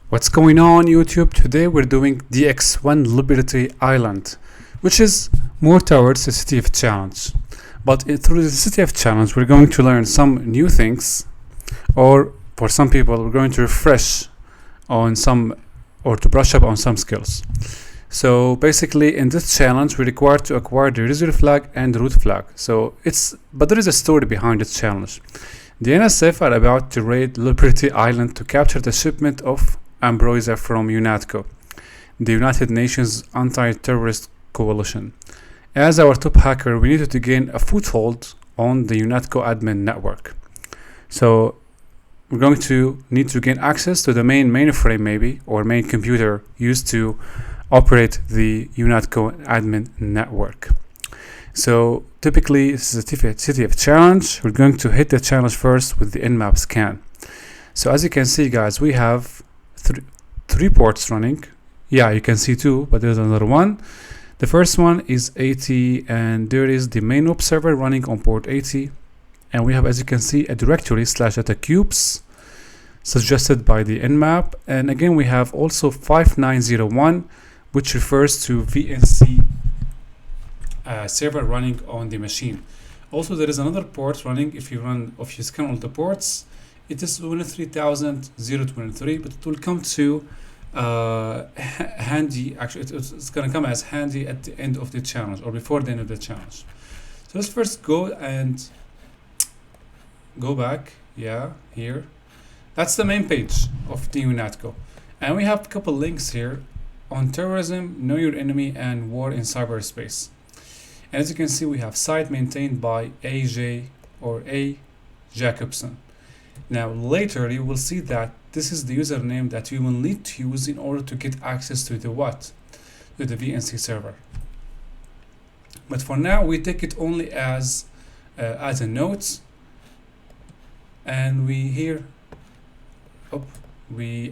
What's going on YouTube? Today we're doing DX1 Liberty Island, which is more towards the City of Challenge. But through the City of Challenge we're going to learn some new things, or for some people we're going to refresh on some, or to brush up on some skills. So basically in this challenge we're required to acquire the user flag and the root flag. But there is a story behind this challenge. The NSF are about to raid Liberty Island to capture the shipment of Ambrosia from UNATCO, the United Nations Anti-Terrorist Coalition. As our top hacker, we needed to gain a foothold on the UNATCO admin network. So we're going to need to gain access to the mainframe maybe, or main computer used to operate the UNATCO admin network. So typically this is a City of Challenge. We're going to hit the challenge first with the nmap scan. So as you can see guys, we have three ports running. Yeah, you can see two, but there's another one. The first one is 80, and there is the main web server running on port 80. And we have, as you can see, a directory /datacubes suggested by the nmap. And again, we have also 5901, which refers to VNC server running on the machine. Also, there is another port running. If you scan all the ports, it is 23023, but it will come to handy. Actually, it's going to come as handy at the end of the challenge, or before the end of the challenge. So let's first go back. Yeah, here. That's the main page of the UNATCO. And we have a couple links here on terrorism, know your enemy, and war in cyberspace. And as you can see, we have site maintained by AJ or A. Jacobson. Now later you will see that this is the username that you will need to use in order to get access to the VNC server. But for now we take it only as a note, and we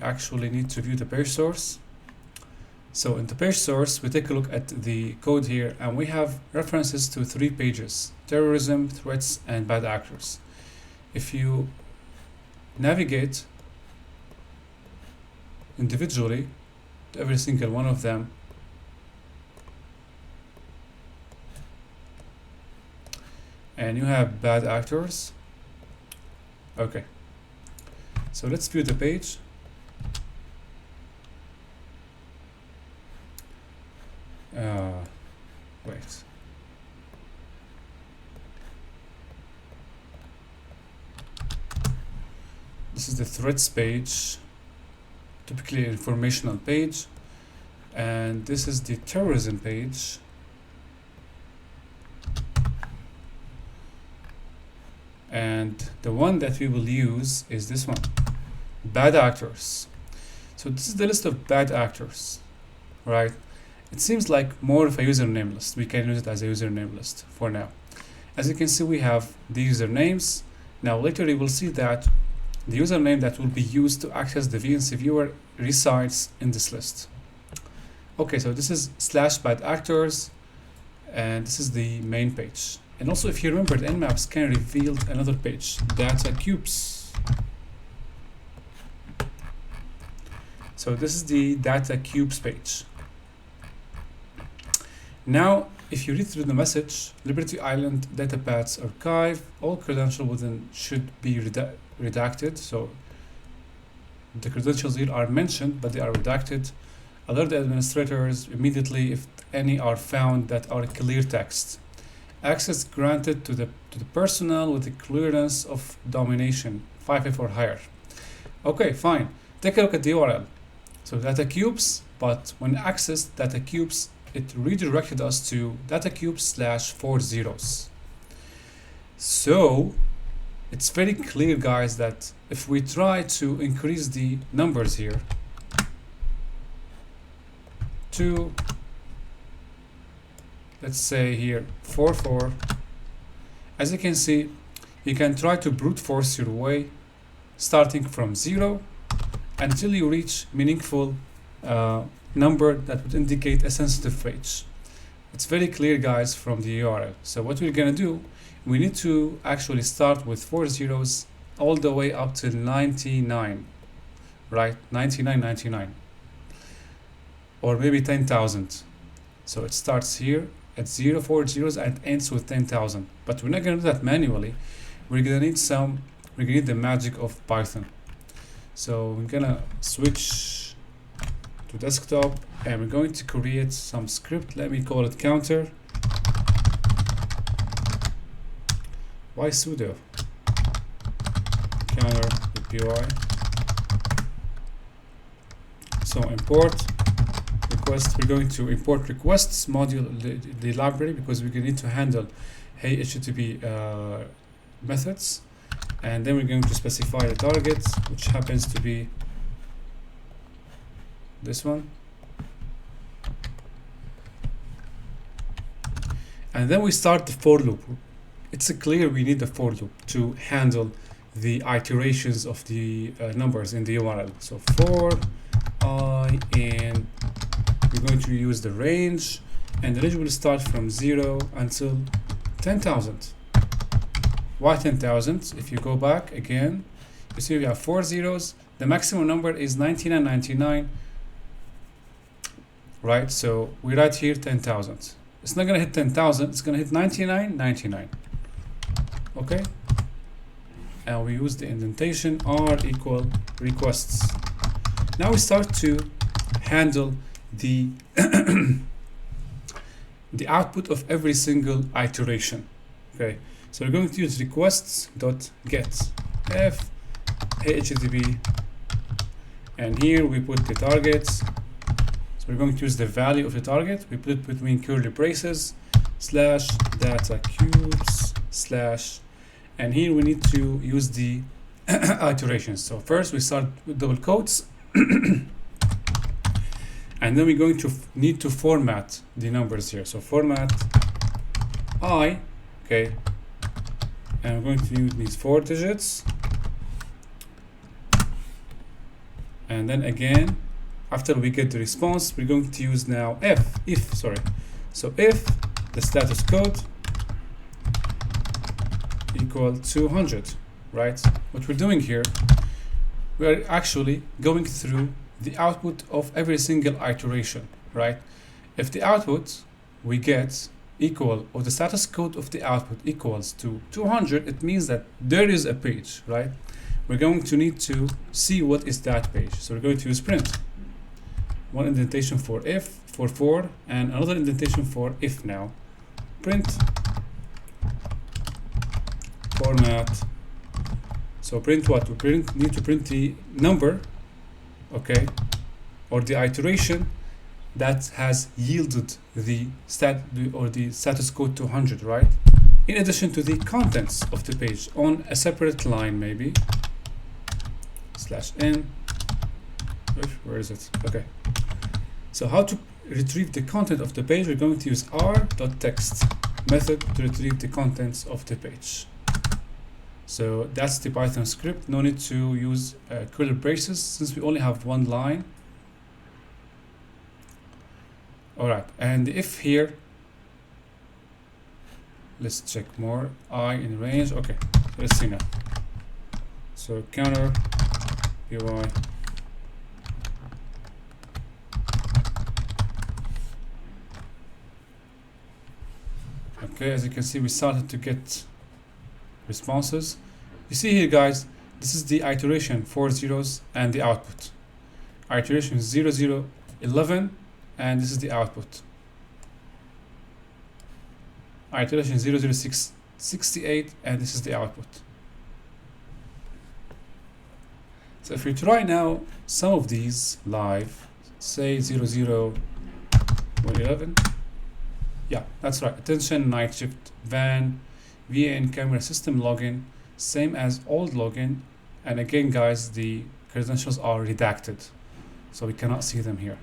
actually need to view the page source. So in the page source we take a look at the code here, and we have references to 3 pages: terrorism, threats, and bad actors. If you navigate individually to every single one of them, and you have bad actors. Okay, so let's view the page. Wait. This is the threats page, typically informational page, and this is the terrorism page. And the one that we will use is this one, bad actors. So this is the list of bad actors, right? It seems like more of a username list. We can use it as a username list for now. As you can see, we have the usernames. Now later you will see that the username that will be used to access the VNC viewer resides in this list. Okay, so this is /bad_actors, and this is the main page. And also, if you remember, the nmap scan revealed another page, DataCubes. So this is the DataCubes page. Now, if you read through the message, Liberty Island datapaths archive, all credentials within should be redacted. So the credentials here are mentioned, but they are redacted. Alert the administrators immediately if any are found that are clear text. Access granted to the personnel with the clearance of domination 5F or higher. Okay, fine. Take a look at the URL. So DataCubes, but when accessed DataCubes, it redirected us to DataCubes/40. So it's very clear, guys, that if we try to increase the numbers here to, let's say here 44, as you can see, you can try to brute force your way starting from 0 until you reach meaningful number that would indicate a sensitive page. It's very clear, guys, from the URL. So what we're gonna do, we need to actually start with 4 zeros all the way up to 99, right? 9999, or maybe 10,000. So it starts here at 4 zeros and ends with 10,000. But we're not gonna do that manually. We're gonna need the magic of Python. So we're gonna switch to desktop and we're going to create some script. Let me call it counter. Why sudo? Counter py. So import request. We're going to import requests module, the library, because we're going to need to handle hey HTTP methods, and then we're going to specify the target, which happens to be this one, and then we start the for loop. It's clear we need the for loop to handle the iterations of the numbers in the URL. So for I, and we're going to use the range, and the range will start from 0 until 10,000. Why 10,000? If you go back again, you see we have 4 zeros. The maximum number is 9999, right? So we write here 10,000. It's not gonna hit 10,000, it's gonna hit 9999. Okay, and we use the indentation r equal requests. Now we start to handle the the output of every single iteration. Okay, so we're going to use requests.get f http, and here we put the targets. So we're going to use the value of the target. We put it between curly braces slash data cubes slash, and here we need to use the iterations. So first we start with double quotes and then we're going to need to format the numbers here. So format I, okay, and we're going to use these 4 digits, and then again after we get the response we're going to use now if the status code equal 200, right? What we're doing here, we're actually going through the output of every single iteration, right? If the output we get equal, or the status code of the output equals to 200, it means that there is a page, right? We're going to need to see what is that page. So we're going to use print. One indentation for if, for, and another indentation for if now. Print format. So print what? We need to print the number, okay, or the iteration that has yielded the status code 200, right? In addition to the contents of the page on a separate line, maybe /n. Where is it? Okay. So how to retrieve the content of the page? We're going to use r.text method to retrieve the contents of the page. So that's the Python script. No need to use curly braces since we only have one line. All right, and if here, let's check more. I in range. Okay, let's see now. So counter py. Okay, as you can see, we started to get responses. You see here, guys, this is the iteration 4 zeros and the output. Iteration 0011, and this is the output. Iteration 00668, and this is the output. So if we try now some of these live, say 00111, yeah, that's right. Attention, night shift, van, VN, camera system login, same as old login. And again, guys, the credentials are redacted, so we cannot see them here.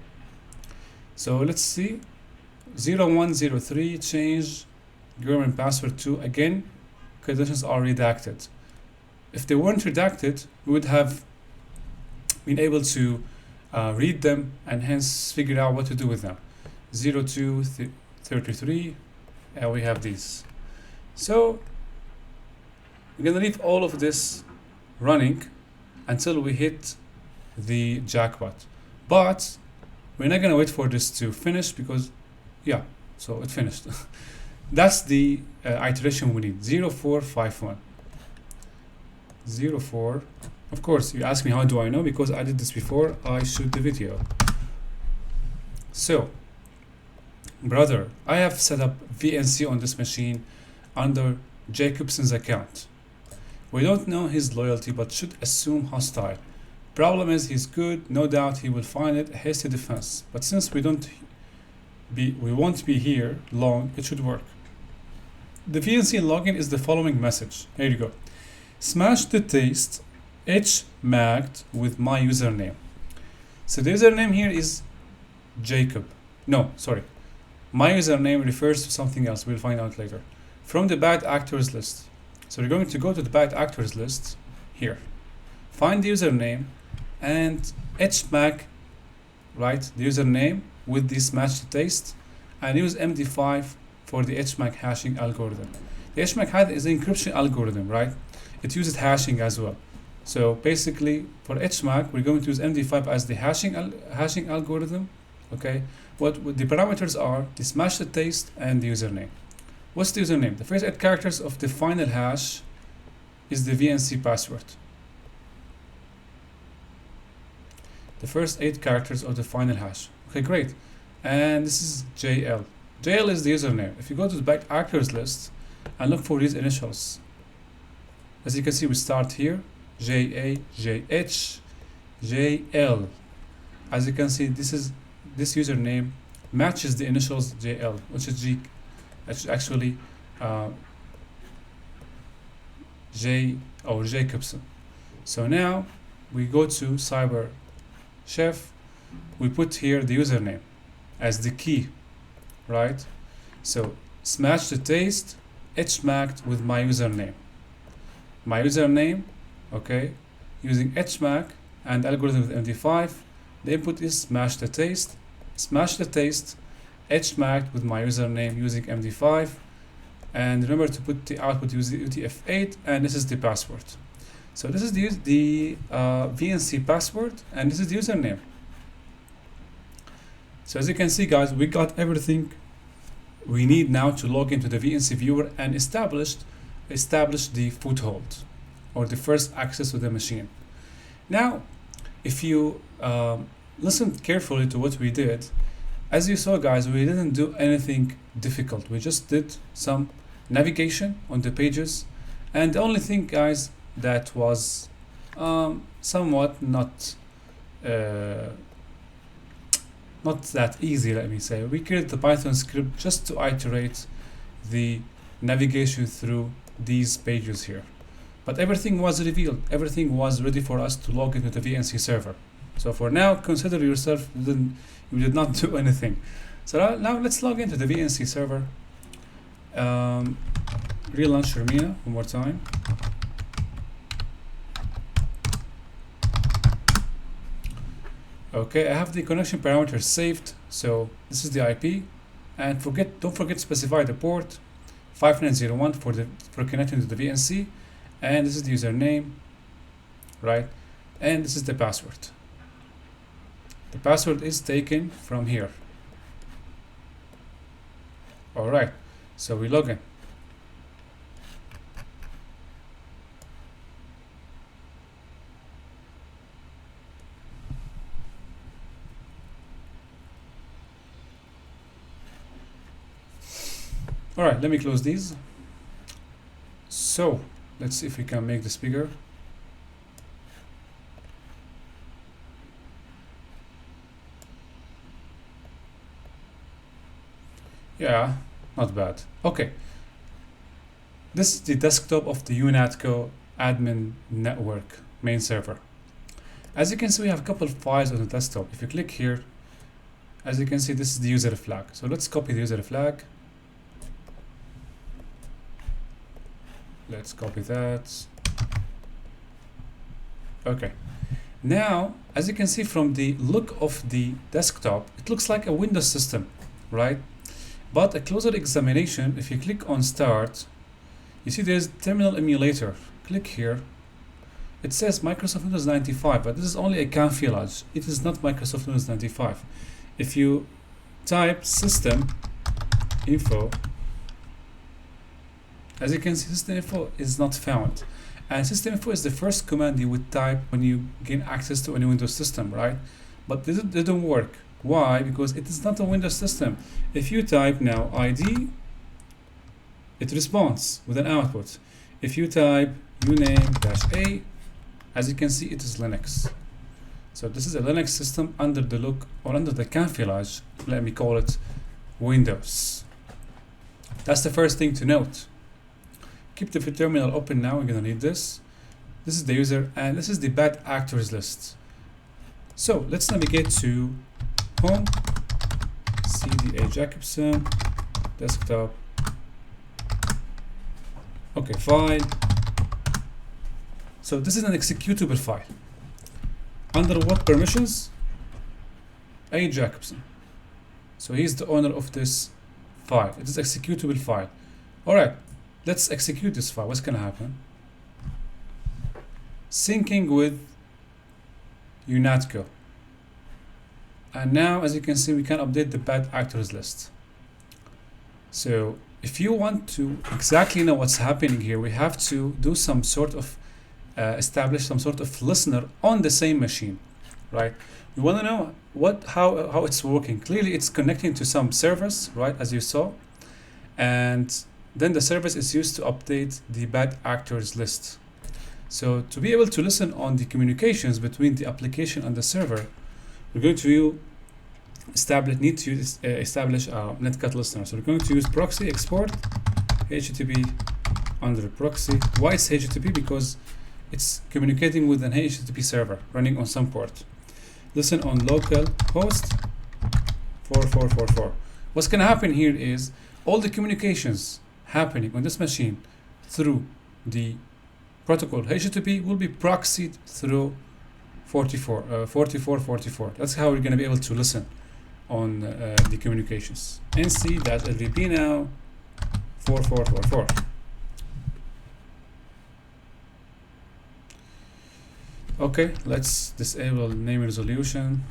So let's see, 0103, change government password to, again, credentials are redacted. If they weren't redacted, we would have been able to read them and hence figure out what to do with them. 0233, and we have these. So we're gonna leave all of this running until we hit the jackpot. But we're not gonna wait for this to finish because, yeah, so it finished. That's the iteration we need, 0451. 04. Of course, you ask me how do I know, because I did this before I shoot the video. So, brother, I have set up VNC on this machine under Jacobson's account. We don't know his loyalty, but should assume hostile. Problem is, he's good, no doubt he will find it a hasty defense. But since we won't be here long, it should work. The VNC login is the following message. Here you go. Smash the taste hmagged with my username. So the username here is Jacob. No, sorry. My username refers to something else. We'll find out later. From the bad actors list. So we're going to go to the bad actors list here. Find the username and hmag, right? The username with the smash the taste, and use MD5 for the hmag hashing algorithm. The hmag is an encryption algorithm, right? It uses hashing as well. So basically, for hmag, we're going to use MD5 as the hashing algorithm. Okay, what the parameters are: the smash the taste and the username. What's the username? The first 8 characters of the final hash is the VNC password. The first 8 characters of the final hash. Okay, great. And this is JL. JL is the username. If you go to the back actors list and look for these initials, as you can see, we start here, JA, JH, JL. As you can see, this username matches the initials JL, which is actually J or Jacobson. So now we go to Cyber Chef. We put here the username as the key, right? So smash the taste hmagged with my username. My username, okay, using hmag and algorithm with MD5. The input is smash the taste hmagged with my username using MD5, and remember to put the output using UTF-8, and this is the password. So this is the VNC password, and this is the username. So as you can see, guys, we got everything we need now to log into the VNC viewer and establish the foothold or the first access to the machine. Now, if you listen carefully to what we did, as you saw, guys, we didn't do anything difficult. We just did some navigation on the pages, and the only thing, guys, that was somewhat not that easy, let me say, we created the Python script just to iterate the navigation through these pages here. But everything was revealed. Everything was ready for us to log into the VNC server. So for now, consider yourself you did not do anything. So now let's log into the VNC server. Relaunch Termina one more time. Okay, I have the connection parameters saved. So this is the IP, and don't forget to specify the port 5901 for connecting to the VNC, and this is the username, right? And this is the password. The password is taken from here. All right, so we log in. All right, let me close these. So let's see if we can make this bigger. Yeah, not bad. Okay, this is the desktop of the UNATCO admin network main server. As you can see, we have a couple of files on the desktop. If you click here, as you can see, this is the user flag. So let's copy the user flag. Let's copy that. Okay. Now, as you can see from the look of the desktop, it looks like a Windows system, right? But a closer examination, if you click on Start, you see there's Terminal Emulator. Click here, it says Microsoft Windows 95, but this is only a camouflage. It is not Microsoft Windows 95. If you type system info, as you can see, system info is not found. And system info is the first command you would type when you gain access to any Windows system, right? But this didn't work. Why? Because it is not a Windows system. If you type now ID, it responds with an output. If you type uname-a, as you can see, it is Linux. So this is a Linux system under the look, or under the camouflage, let me call it Windows. That's the first thing to note. Keep the terminal open now, we're gonna need this. This is the user, and this is the bad actors list. So let's navigate to home, CDA Jacobson, desktop, okay, file. So this is an executable file. Under what permissions? A Jacobson. So he's the owner of this file. It is executable file. All right, let's execute this file. What's gonna happen? Syncing with UNATCO. And now, as you can see, we can update the bad actors list. So if you want to exactly know what's happening here, we have to do some sort of establish some sort of listener on the same machine, right? We want to know how it's working. Clearly, it's connecting to some service, right, as you saw, and then the service is used to update the bad actors list. So to be able to listen on the communications between the application and the server, we're going to establish a netcat listener. So we're going to use proxy export HTTP under proxy. Why is HTTP? Because it's communicating with an HTTP server running on some port. Listen on local host 4444. What's going to happen here is all the communications happening on this machine through the protocol HTTP will be proxied through 4444. That's how we're going to be able to listen on the communications. nc.lvp now 4444. Okay, let's disable name resolution.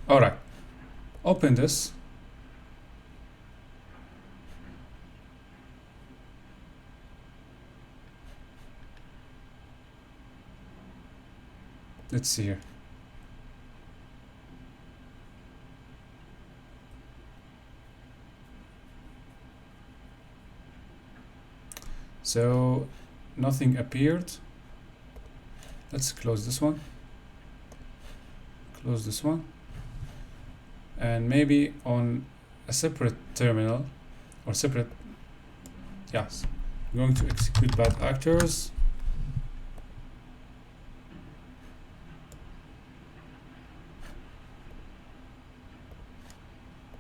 All right, open this. Let's see here. So nothing appeared. Let's close this one. Close this one. And maybe on a separate terminal or separate, yes, I'm going to execute bad actors.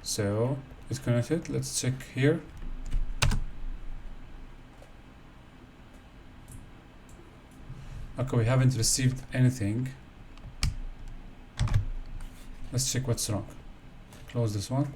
So it's connected. Let's check here. Okay, we haven't received anything. Let's check what's wrong. Close this one.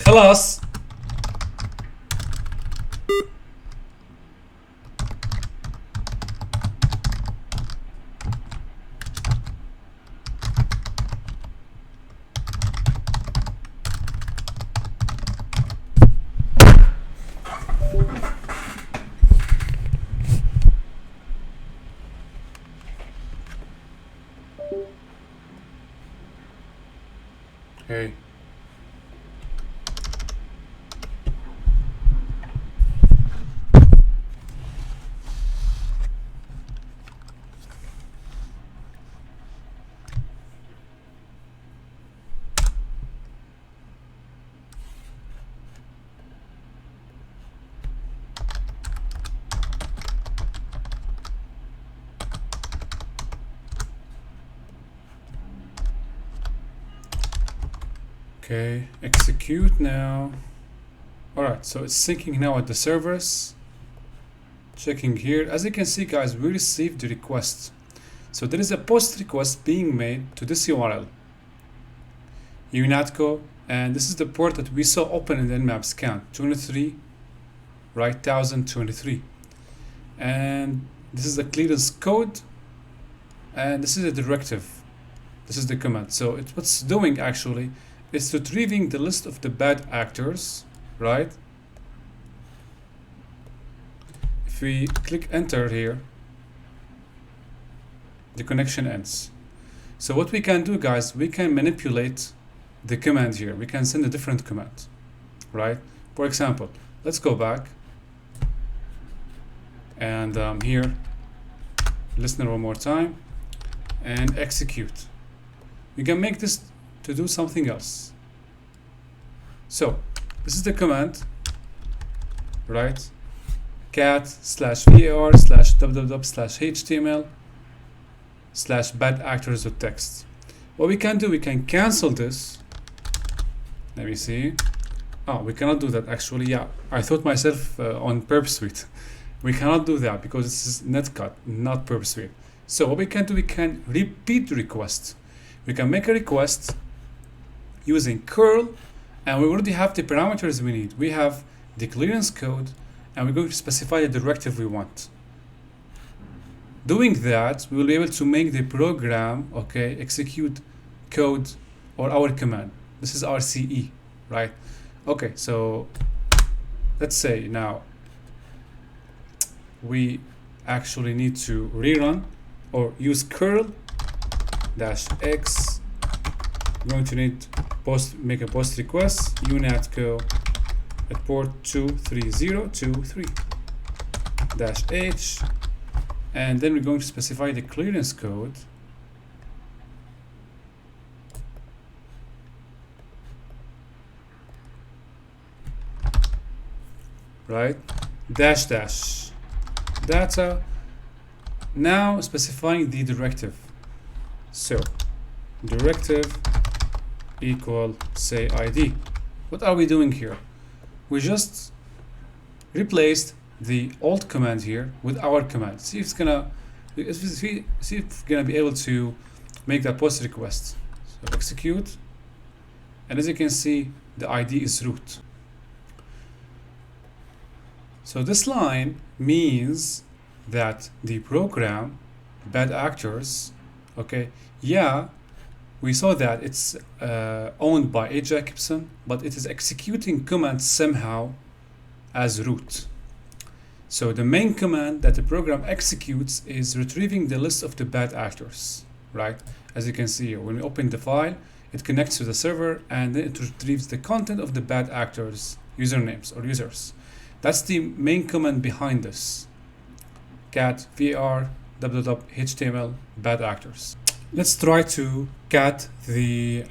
خلاص. Hey. Okay, execute now. Alright, so it's syncing now at the servers. Checking here. As you can see, guys, we received the request. So there is a post request being made to this URL, UNATCO, and this is the port that we saw open in the nmap scan, 23, right, 1023. And this is the clearance code, and this is a directive. This is the command. So what's it's doing actually is retrieving the list of the bad actors, right? If we click enter here, the connection ends. So what we can do, guys, we can manipulate the command here. We can send a different command, right? For example, let's go back and here, listener one more time, and execute. We can make this to do something else. So this is the command, right? cat/var/www/html/bad-actors.txt. What we can do, we can cancel this. Let me see. Oh, we cannot do that actually. Yeah, I thought myself on purpose. We cannot do that because this is netcut, not purpose. So what we can do, we can repeat the request. We can make a request using curl, and we already have the parameters we need. We have the clearance code, and we're going to specify the directive we want. Doing that, we will be able to make the program, okay, execute code or our command. This is RCE, right? Okay, so let's say now we actually need to rerun or use curl -x. I'm going to need make a post request UNATCO at port 23023 -h, and then we're going to specify the clearance code. Right, -- data, now specifying the directive. So directive equal say ID. What are we doing here? We just replaced the old command here with our command. See if it's gonna be able to make that post request. So execute, and as you can see, the ID is root. So this line means that the program, bad actors, okay, yeah, we saw that it's owned by A. Jacobson, but it is executing commands somehow as root. So the main command that the program executes is retrieving the list of the bad actors, right? As you can see here, when we open the file, it connects to the server and then it retrieves the content of the bad actors' usernames or users. That's the main command behind this. cat var html bad actors. Let's try to cat the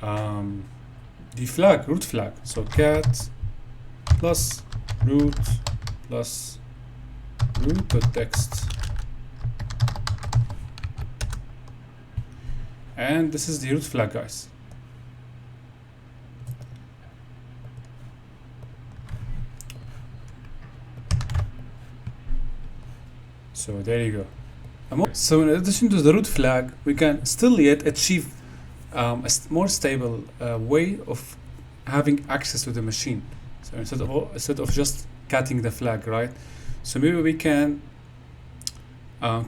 flag, root flag. So cat plus root.text. And this is the root flag, guys. So there you go. So in addition to the root flag, we can still yet achieve a more stable way of having access to the machine. So instead of just catting the flag, right? So maybe we can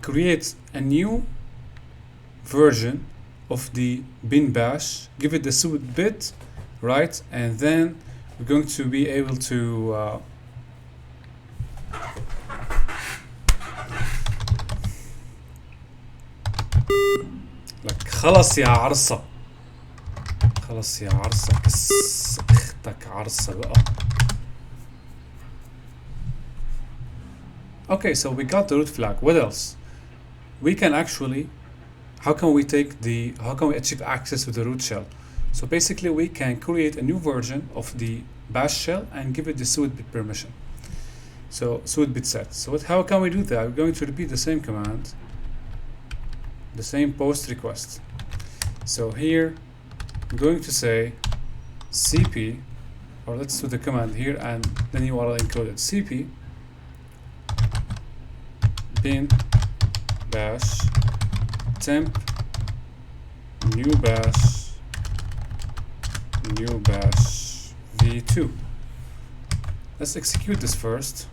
create a new version of the bin bash, give it the suit bit, right? And then we're going to be able to لك خلص يا عرصة، خلص يا عرصة، كس اختك عرصة بقى. Okay, so we got the root flag. What else? We can actually, how can we achieve access to the root shell? So basically we can create a new version of the bash shell and give it the sudo bit permission. So sudo bit set. So how can we do that? We're going to repeat the same command, the same post request. So here I'm going to say cp, or let's do the command here and then URL encoded, cp bin bash temp new bash v2. Let's execute this first.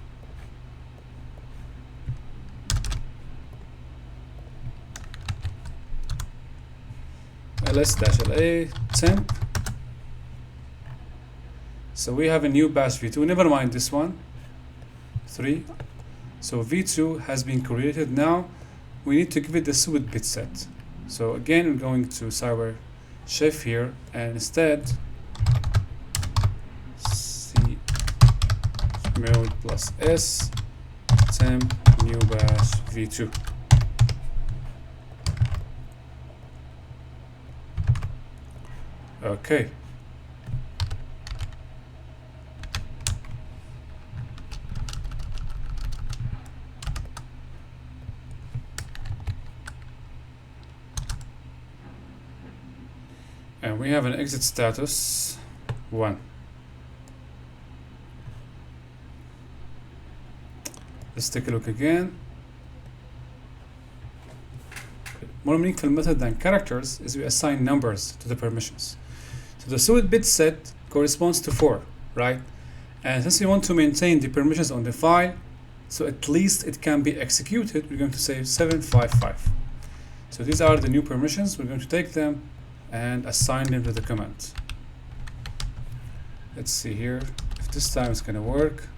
ls-la temp. So we have a new bash v2. Never mind this one. 3. So v2 has been created. Now we need to give it the sudo bit set. So again, we're going to cyber chef here and instead cmod plus s temp new bash v2. Okay. And we have an exit status 1. Let's take a look again. More meaningful method than characters is we assign numbers to the permissions. So the sudo bit set corresponds to 4, right? And since we want to maintain the permissions on the file, so at least it can be executed, we're going to say 755. So these are the new permissions. We're going to take them and assign them to the command. Let's see here if this time it's going to work.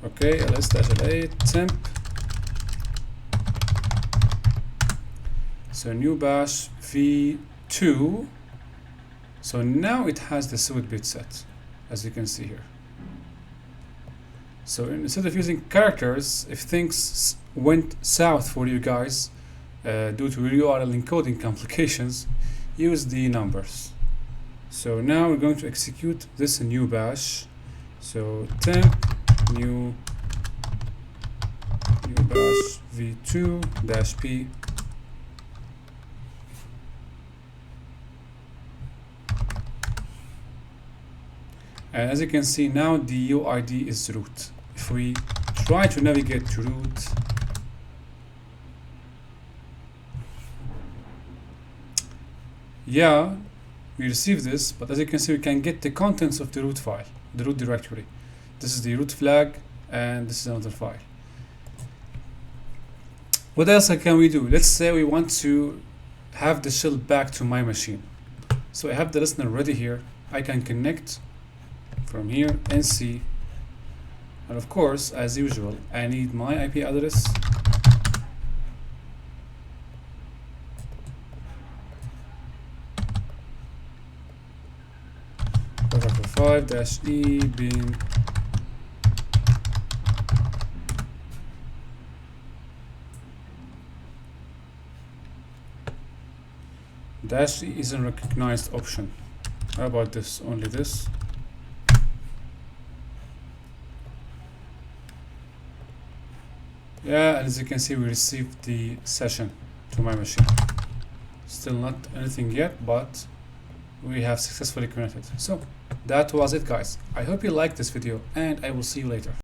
Okay, ls-la temp. So new bash v2. So now it has the sudo bit set, as you can see here. So instead of using characters, if things went south for you guys due to URL encoding complications, use the numbers. So now we're going to execute this new bash. So temp new bash v2-p. And as you can see now the UID is root. If we try to navigate to root, yeah, we receive this, but as you can see we can get the contents of the root file, the root directory. This is the root flag and this is another file. What else can we do? Let's say we want to have the shell back to my machine. So I have the listener ready here. I can connect from here nc, and of course as usual I need my IP address 5-E being -E is a recognized option. How about this? Only this. Yeah, and as you can see, we received the session to my machine. Still not anything yet, but we have successfully connected. So that was it, guys. I hope you liked this video, and I will see you later.